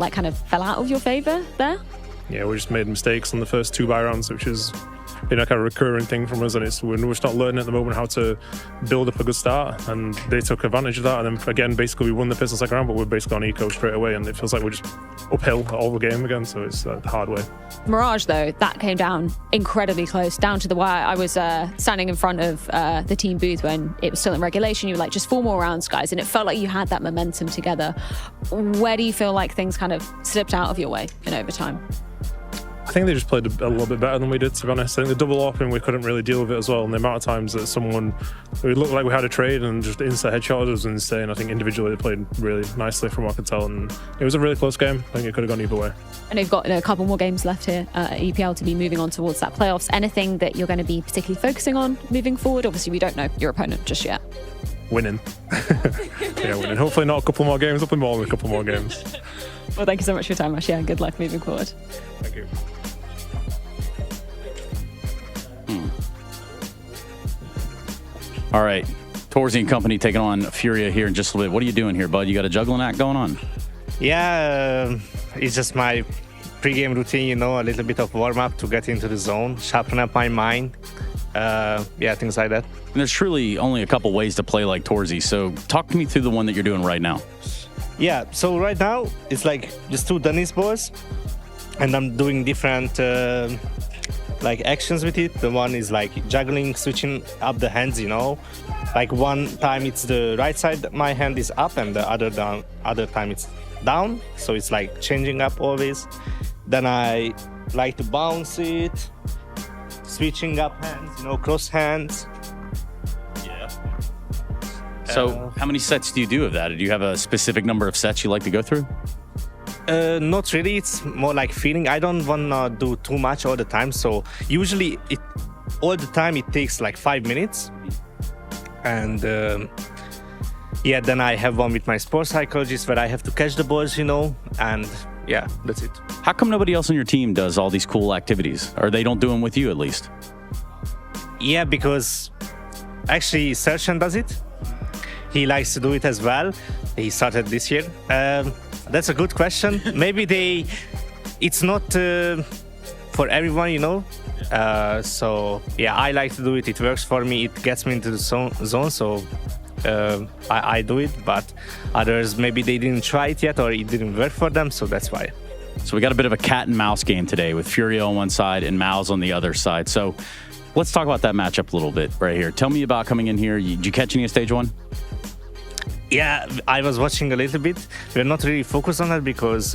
like kind of fell out of your favor there? Yeah, we just made mistakes on the first 2 buy rounds, which has been a kind of recurring thing from us, and we're just not learning at the moment how to build up a good start, and they took advantage of that. And then again, basically we won the pistol second round, but we're basically on eco straight away, and it feels like we're just uphill all the game again, so it's the hard way. Mirage, though, that came down incredibly close, down to the wire. I was standing in front of the team booth when it was still in regulation. You were like, just 4 more rounds, guys, and it felt like you had that momentum together. Where do you feel like things kind of slipped out of your way in overtime? I think they just played a little bit better than we did, to be honest. I think the double open, we couldn't really deal with it as well. And the amount of times that it looked like we had a trade and just insta headshot was insane. I think individually they played really nicely from what I could tell. And it was a really close game. I think it could have gone either way. And they've got a couple more games left here at EPL to be moving on towards that playoffs. Anything that you're going to be particularly focusing on moving forward? Obviously, we don't know your opponent just yet. Winning. Yeah, winning. Hopefully not a couple more games, hopefully more than a couple more games. Well, thank you so much for your time, Ash. Yeah, and good luck moving forward. Thank you. All right, Torzy and company taking on Furia here in just a little bit. What are you doing here, bud? You got a juggling act going on? Yeah, it's just my pre-game routine, you know, a little bit of warm-up to get into the zone, sharpen up my mind. Yeah, things like that. And there's truly only a couple ways to play like Torzy, so talk me through the one that you're doing right now. Yeah, so right now, it's like just 2 Dennis balls, and I'm doing different like actions with it. The one is like juggling, switching up the hands, you know. Like one time it's the right side, my hand is up, and the other time it's down. So it's like changing up always. Then I like to bounce it, switching up hands, you know, cross hands. Yeah. So how many sets do you do of that? Do you have a specific number of sets you like to go through? Not really. It's more like feeling. I don't want to do too much all the time. So usually all the time it takes like 5 minutes. And yeah, then I have one with my sports psychologist where I have to catch the balls, you know, and yeah, that's it. How come nobody else on your team does all these cool activities? Or they don't do them with you at least? Yeah, because actually Sertian does it. He likes to do it as well. He started this year. That's a good question. Maybe it's not for everyone, you know. So yeah, I like to do it. It works for me. It gets me into the zone. So I do it. But others, maybe they didn't try it yet or it didn't work for them. So that's why. So we got a bit of a cat and mouse game today with Furia on one side and Mouse on the other side. So let's talk about that matchup a little bit right here. Tell me about coming in here. Did you catch any of stage 1? Yeah, I was watching a little bit. We're not really focused on that because